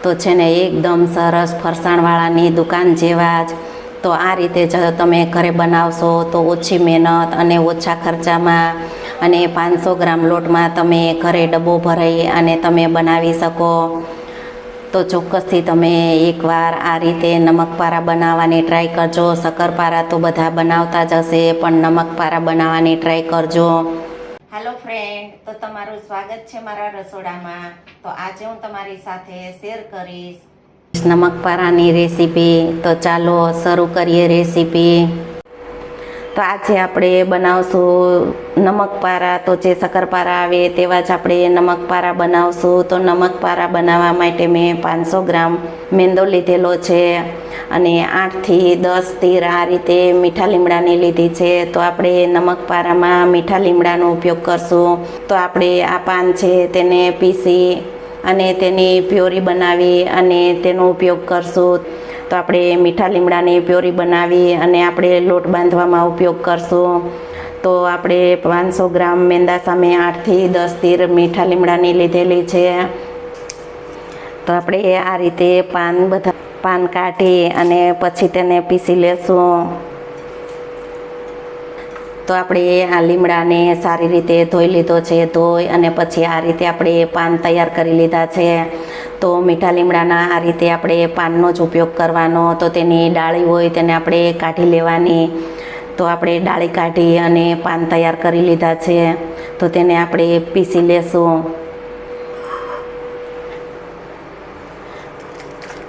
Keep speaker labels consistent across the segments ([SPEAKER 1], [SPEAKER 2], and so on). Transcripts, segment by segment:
[SPEAKER 1] તો છે ને એકદમ સરસ ફરસાણવાળાની દુકાન જેવા જ. તો આ રીતે જ તમે ઘરે બનાવશો તો ઓછી મહેનત અને ઓછા ખર્ચામાં અને 500 ગ્રામ લોટમાં તમે ઘરે ડબ્બો ભરાઈ અને તમે બનાવી શકો. તો ચોક્કસથી તમે એકવાર આ રીતે નમકપારા બનાવવાની ટ્રાય કરજો. શક્કરપારા તો બધા બનાવતા જ હશે, પણ નમકપારા બનાવવાની ટ્રાય કરજો. હેલો ફ્રેન્ડ, તો તમારું સ્વાગત છે મારા રસોડામાં. તો આજે હું તમારી સાથે શેર કરીશ નમકપારાની રેસીપી. તો ચાલો શરૂ કરીએ રેસીપી. તો આજે આપણે બનાવશું નમકપારા. તો જે શક્કરપારા આવે તેવા જ આપણે નમકપારા બનાવશું. તો નમકપારા બનાવવા માટે મેં 500 ગ્રામ મેંદો લીધેલો છે અને 8 થી 10 તીર આ રીતે મીઠા લીમડાની લીધી છે. તો આપણે નમકપારામાં મીઠા લીમડાનો ઉપયોગ કરશું. તો આપણે આ પાન છે તેને પીસી અને તેની પ્યોરી બનાવી અને તેનો ઉપયોગ કરશું. તો આપણે મીઠા લીમડાની પ્યોરી બનાવી અને આપણે લોટ બાંધવામાં ઉપયોગ કરશું. તો આપણે 500 ગ્રામ મેંદા સામે 8 થી 10 તીર મીઠા લીમડાની લીધેલી છે. તો આપણે આ રીતે બધા પાન કાઢી અને પછી તેને પીસી લેશું. તો આપણે આ લીમડાને સારી રીતે ધોઈ લીધો છે. ધોઈ અને પછી આ રીતે આપણે પાન તૈયાર કરી લીધા છે. તો મીઠા લીમડાના આ રીતે આપણે પાનનો જ ઉપયોગ કરવાનો. તો તેની ડાળી હોય તેને આપણે કાઢી લેવાની. તો આપણે ડાળી કાઢી અને પાન તૈયાર કરી લીધા છે. તો તેને આપણે પીસી લેશું.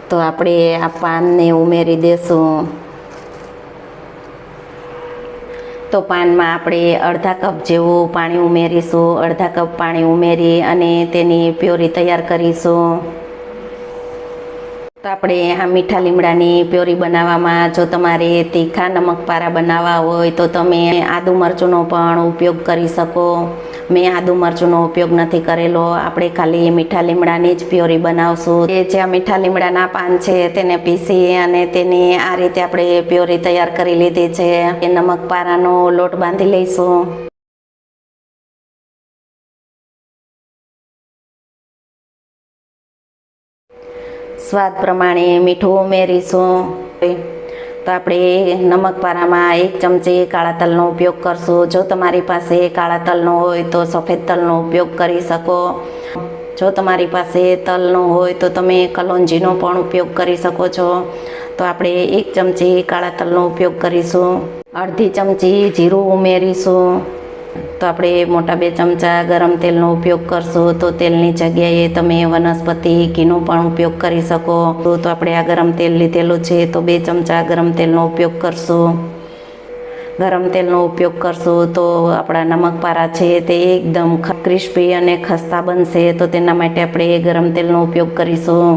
[SPEAKER 1] તો આપણે આ પાનને ઉમેરી દેશું. તો પાનમાં આપણે અડધા કપ જેવું પાણી ઉમેરીશું. અડધા કપ પાણી ઉમેરી અને તેની પ્યોરી તૈયાર કરીશું. તો આપણે આ મીઠા લીમડાની પ્યોરી બનાવવામાં જો તમારે તીખા નમકપારા બનાવવા હોય તો તમે આદુ મરચુંનો પણ ઉપયોગ કરી શકો. મેં આદુ મરચુંનો ઉપયોગ નથી કરેલો. આપણે ખાલી મીઠા લીમડાની જ પ્યોરી બનાવશું. એ જે મીઠા લીમડાના પાન છે તેને પીસી અને તેની આ રીતે આપણે પ્યોરી તૈયાર કરી લીધી છે. એ નમકપારાનો લોટ બાંધી લઈશું. સ્વાદ પ્રમાણે મીઠું ઉમેરીશું. તો આપણે નમકપારામાં 1 ચમચી કાળા તલનો ઉપયોગ કરશું. જો તમારી પાસે કાળા તલનો હોય તો સફેદ તલનો ઉપયોગ કરી શકો. જો તમારી પાસે તલ ન હોય તો તમે કલોંજીનો પણ ઉપયોગ કરી શકો છો. તો આપણે 1 ચમચી કાળા તલનો ઉપયોગ કરીશું. અડધી ચમચી જીરું ઉમેરીશું. તો આપણે મોટા 2 ચમચા ગરમ તેલનો ઉપયોગ કરશું. તો તેલની જગ્યાએ તમે વનસ્પતિ ઘીનો પણ ઉપયોગ કરી શકો. તો આપણે આ ગરમ તેલ લીધેલું છે તો 2 ચમચા ગરમ તેલનો ઉપયોગ કરશું. ગરમ તેલનો ઉપયોગ કરશું તો આપણા નમકપારા છે તે એકદમ ક્રિસ્પી અને ખસ્તા બનશે. તો તેના માટે આપણે ગરમ તેલનો ઉપયોગ કરીશું.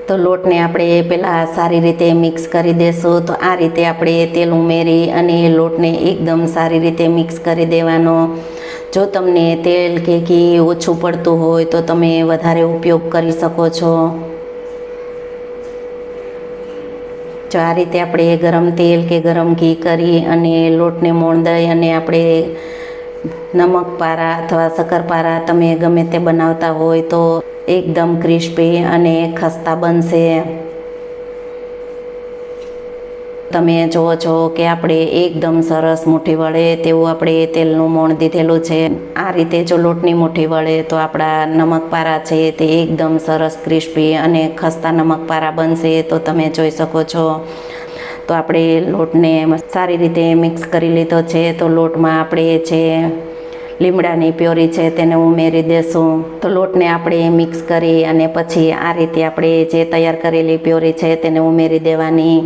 [SPEAKER 1] તો લોટને આપણે પહેલાં સારી રીતે મિક્સ કરી દેશું. તો આ રીતે આપણે તેલ ઉમેરી અને લોટને એકદમ સારી રીતે મિક્સ કરી દેવાનો. જો તમને તેલ કે ઘી ઓછું પડતું હોય તો તમે વધારે ઉપયોગ કરી શકો છો. જો આ રીતે આપણે ગરમ તેલ કે ગરમ ઘી કરી અને લોટને મોણ દઈ અને આપણે નમકપારા અથવા શક્કરપારા તમે ગમે તે બનાવતા હોય તો એકદમ ક્રિસ્પી અને ખસ્તા બનશે. તમે જુઓ છો કે આપણે એકદમ સરસ મુઠ્ઠી વળે તેવું આપણે તેલનું મોણ દીધેલું છે. આ રીતે જો લોટની મુઠ્ઠી વળે તો આપણા નમકપારા છે તે એકદમ સરસ ક્રિસ્પી અને ખસ્તા નમકપારા બનશે. તો તમે જોઈ શકો છો. તો આપણે લોટને સારી રીતે મિક્સ કરી લીધો છે. તો લોટમાં આપણે છે લીમડાની પ્યોરી છે તેને ઉમેરી દેશું. તો લોટને આપણે મિક્સ કરી અને પછી આ રીતે આપણે જે તૈયાર કરેલી પ્યોરી છે તેને ઉમેરી દેવાની.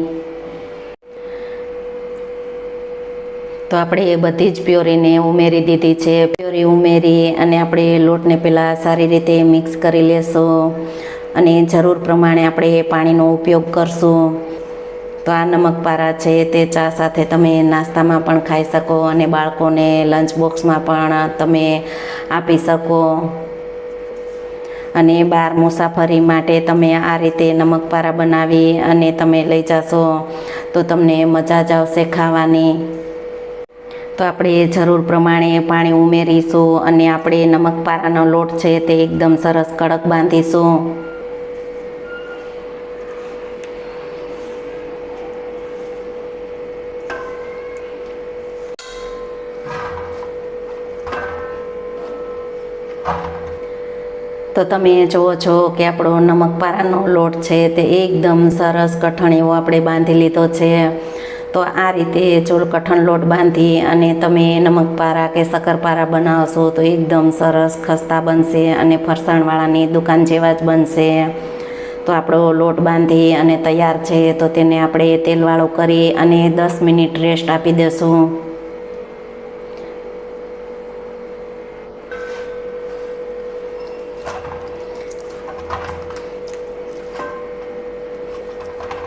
[SPEAKER 1] તો આપણે બધી જ પ્યોરીને ઉમેરી દીધી છે. પ્યોરી ઉમેરી અને આપણે લોટને પહેલાં સારી રીતે મિક્સ કરી લેશું અને જરૂર પ્રમાણે આપણે પાણીનો ઉપયોગ કરશું. તો આ નમકપારા છે તે ચા સાથે તમે નાસ્તામાં પણ ખાઈ શકો અને બાળકોને લંચ બોક્સમાં પણ તમે આપી શકો. અને બહાર મુસાફરી માટે તમે આ રીતે નમકપારા બનાવી અને તમે લઈ જશો તો તમને મજા જ આવશે ખાવાની. તો આપણે જરૂર પ્રમાણે પાણી ઉમેરીશું અને આપણે નમકપારાનો લોટ છે તે એકદમ સરસ કડક બાંધીશું. તો તમે જુઓ છો કે આપણો નમકપારાનો લોટ છે તે એકદમ સરસ કઠણ એવો આપણે બાંધી લીધો છે. તો આ રીતે ચોલ કઠણ લોટ બાંધી અને તમે નમકપારા કે શક્કરપારા બનાવશો તો એકદમ સરસ ખસ્તા બનશે અને ફરસાણવાળાની દુકાન જેવા જ બનશે. તો આપણો લોટ બાંધી અને તૈયાર છે. તો તેને આપણે તેલવાળો કરી અને 10 મિનિટ રેસ્ટ આપી દેશું.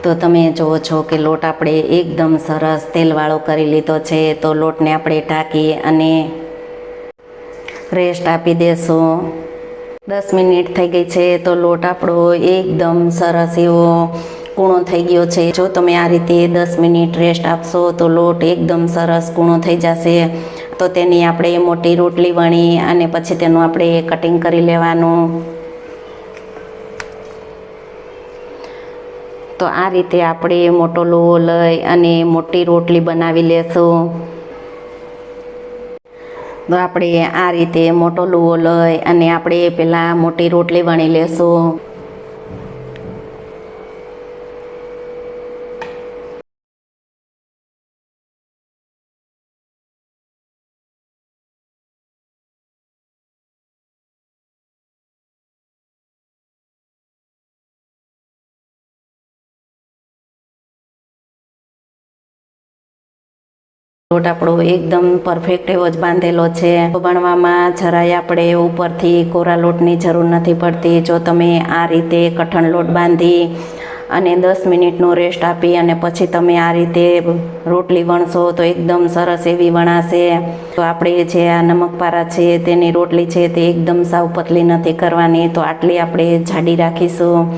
[SPEAKER 1] તો તમે જુઓ છો કે લોટ આપણે એકદમ સરસ તેલવાળો કરી લીધો છે. તો લોટને આપણે ઢાંકી અને રેસ્ટ આપી દેશું. 10 મિનિટ થઈ ગઈ છે. તો લોટ આપણો એકદમ સરસ એવો કૂણો થઈ ગયો છે. જો તમે આ રીતે 10 મિનિટ રેસ્ટ આપશો તો લોટ એકદમ સરસ કૂણો થઈ જશે. તો તેની આપણે મોટી રોટલી વણી અને પછી તેનું આપણે કટિંગ કરી લેવાનું. તો આ રીતે આપણે મોટો લોહો લઈ અને મોટી રોટલી બનાવી લેશું. તો આપણે આ રીતે મોટો લોહો લઈ અને આપણે પહેલાં મોટી રોટલી વણી લેશું. લોટ આપણો એકદમ પરફેક્ટ એવો જ બાંધેલો છે. વણવામાં જરાય આપણે ઉપરથી કોરા લોટની જરૂર નથી પડતી. જો તમે આ રીતે કઠણ લોટ બાંધી અને 10 મિનિટનો રેસ્ટ આપી અને પછી તમે આ રીતે રોટલી વણશો તો એકદમ સરસ એવી વણાશે. તો આપણે જે આ નમકપારા છે તેની રોટલી છે તે એકદમ સાવ પતલી નથી કરવાની. તો આટલી આપણે જાડી રાખીશું.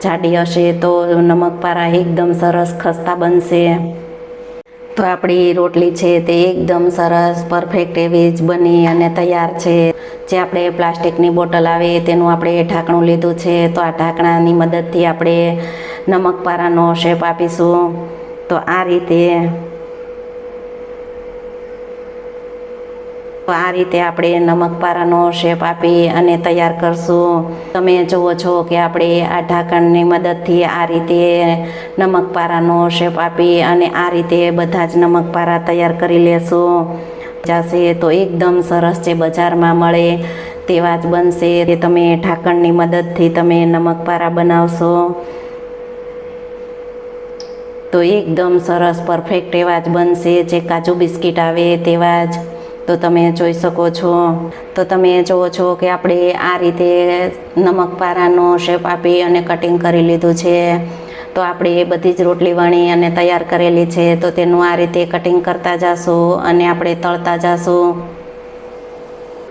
[SPEAKER 1] જાડી હશે તો નમકપારા એકદમ સરસ ખસ્તા બનશે. તો આપણી રોટલી છે તે એકદમ સરસ પરફેક્ટ એવી જ બની અને તૈયાર છે. જે આપણે પ્લાસ્ટિકની બોટલ આવે તેનું આપણે ઢાંકણું લીધું છે. તો આ ઢાંકણાની મદદથી આપણે નમકપારાનો શેપ આપીશું. તો આ રીતે આપણે નમકપારાનો શેપ આપી અને તૈયાર કરશું. તમે જુઓ છો કે આપણે આ ઢાંકણની મદદથી આ રીતે નમકપારાનો શેપ આપી અને આ રીતે બધા જ નમકપારા તૈયાર કરી લેશું. જશે તો એકદમ સરસ જે બજારમાં મળે તેવા જ બનશે. તે તમે ઢાંકણની મદદથી તમે નમકપારા બનાવશો તો એકદમ સરસ પરફેક્ટ એવા જ બનશે. જે કાજુ બિસ્કિટ આવે તેવા જ. તો તમે જોઈ શકો છો. તો તમે જુઓ છો કે આપણે આ રીતે નમકપારાનો શેપ આપી અને કટિંગ કરી લીધું છે. તો આપણે બધી જ રોટલી વણી અને તૈયાર કરેલી છે. તો તેનું આ રીતે કટિંગ કરતા જશું અને આપણે તળતા જશું.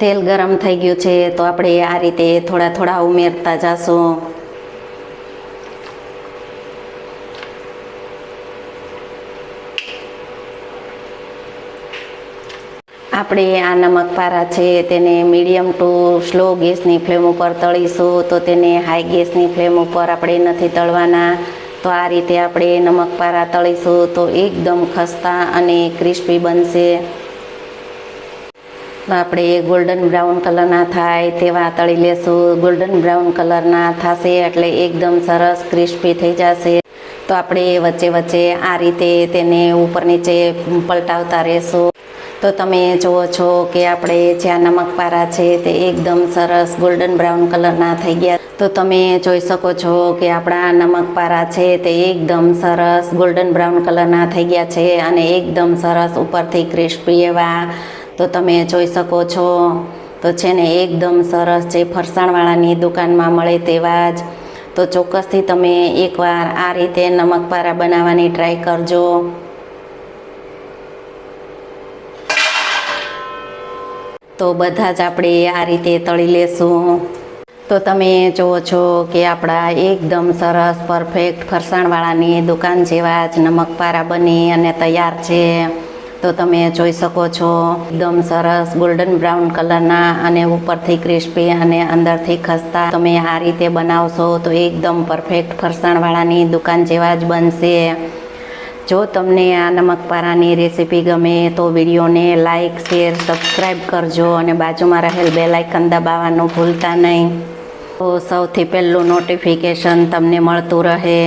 [SPEAKER 1] તેલ ગરમ થઈ ગયું છે. તો આપણે આ રીતે થોડા થોડા ઉમેરતા જશું. આપણે આ નમકપારા છે તેને મીડિયમ ટુ સ્લો ગેસની ફ્લેમ ઉપર તળીશું. તો તેને હાઈ ગેસની ફ્લેમ ઉપર આપણે નથી તળવાના. તો આ રીતે આપણે નમકપારા તળીશું તો એકદમ ખસ્તા અને ક્રિસ્પી બનશે. આપણે ગોલ્ડન બ્રાઉન કલરના થાય તેવા તળી લેશું. ગોલ્ડન બ્રાઉન કલરના થશે એટલે એકદમ સરસ ક્રિસ્પી થઈ જશે. તો આપણે વચ્ચે વચ્ચે આ રીતે તેને ઉપર નીચે પલટાવતા રહેશું. તો તમે જુઓ છો કે આપણે જ્યાં નમકપારા છે તે એકદમ સરસ ગોલ્ડન બ્રાઉન કલરના થઈ ગયા. તો તમે જોઈ શકો છો કે આપણા નમકપારા છે તે એકદમ સરસ ગોલ્ડન બ્રાઉન કલરના થઈ ગયા છે અને એકદમ સરસ ઉપરથી ક્રિસ્પી એવા. તો તમે જોઈ શકો છો. તો છે ને એકદમ સરસ જે ફરસાણવાળાની દુકાનમાં મળે તેવા જ. તો ચોક્કસથી તમે એકવાર આ રીતે નમકપારા બનાવવાની ટ્રાય કરજો. તો બધા જ આપણે આ રીતે તળી લેશું. તો તમે જુઓ છો કે આપણા એકદમ સરસ પરફેક્ટ ફરસાણવાળાની દુકાન જેવા જ નમકપારા બની અને તૈયાર છે. તો તમે જોઈ શકો છો એકદમ સરસ ગોલ્ડન બ્રાઉન કલરના અને ઉપરથી ક્રિસ્પી અને અંદરથી ખસ્તા તમે આ રીતે બનાવશો તો એકદમ પરફેક્ટ ફરસાણવાળાની દુકાન જેવા જ બનશે। જો તમને આ નમકપારાની રેસીપી ગમે તો વિડીયોને લાઇક શેર સબસ્ક્રાઈબ કરજો અને બાજુમાં રહેલ બેલ આઇકન દબાવવાનું ભૂલતા નહીં, તો સૌથી પહેલું નોટિફિકેશન તમને મળતું રહે।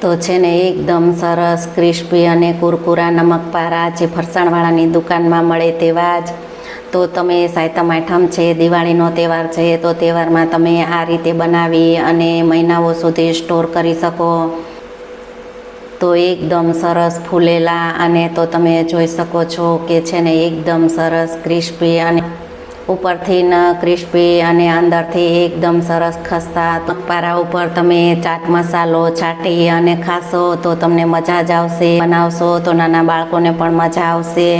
[SPEAKER 1] તો છે ને એકદમ સરસ ક્રિસ્પી અને કુરકુરા નમકપારા જે ફરસાણવાળાની દુકાનમાં મળે તેવા જ। તો તમે સાતમ આઠમ છે, દિવાળીનો તહેવાર છે, તો તહેવારમાં તમે આ રીતે બનાવી અને મહિનાઓ સુધી સ્ટોર કરી શકો। તો એકદમ સરસ ફૂલેલા અને તો તમે જોઈ શકો છો કે છે ને એકદમ સરસ ક્રિસ્પી અને ઉપરથી ક્રિસ્પી અને અંદરથી એકદમ સરસ ખસ્તા નમકપારા ઉપર તમે ચાટ મસાલો છાંટી અને ખાશો તો તમને મજા જ આવશે। બનાવશો તો નાના બાળકોને પણ મજા આવશે।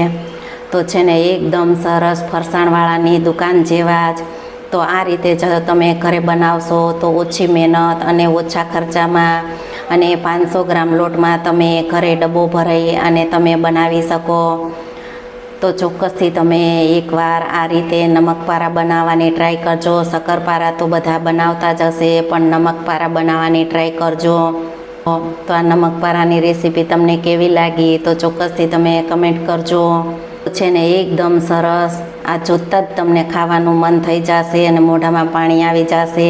[SPEAKER 1] તો છે ને એકદમ સરસ ફરસાણવાળાની દુકાન જેવા જ। તો આ રીતે જ તમે ઘરે બનાવશો તો ઓછી મહેનત અને ઓછા ખર્ચામાં અને 500 ગ્રામ લોટમાં તમે ઘરે ડબ્બો ભરાઈ અને તમે બનાવી શકો। તો ચોક્કસથી તમે એકવાર આ રીતે નમકપારા બનાવવાની ટ્રાય કરજો। શક્કરપારા તો બધા બનાવતા જ હશે, પણ નમકપારા બનાવવાની ટ્રાય કરજો। તો આ નમકપારાની રેસીપી તમને કેવી લાગી તો ચોક્કસથી તમે કમેન્ટ કરજો। છે ને એકદમ સરસ, આ જોતાં જ તમને ખાવાનું મન થઈ જશે અને મોઢામાં પાણી આવી જશે।